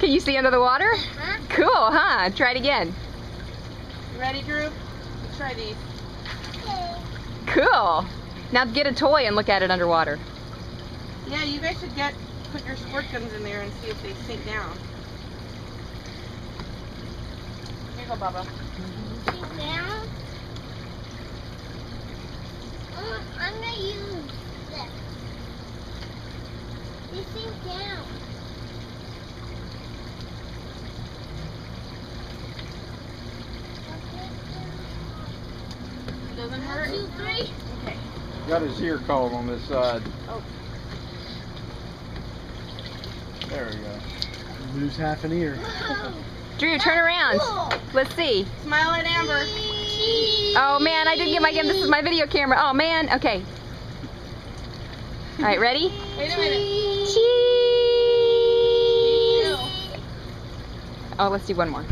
Can you see under the water? Huh? Cool, huh? Try it again. You ready, group? Let's try these. Okay. Cool. Now get a toy and look at it underwater. Yeah, you guys should put your squirt guns in there and see if they sink down. Here you go, Bubba. Sink down. I'm gonna use this. They sink down. It doesn't hurt? 1, 2, 3. Okay. Got his ear called on this side. Oh. There we go. Lose half an ear. Drew, turn around. Cool. Let's see. Smile at Amber. Oh man, I didn't get my This is my video camera. Oh man. Okay. All right, ready? Wait a minute. Cheese. Be still. Oh, let's do one more.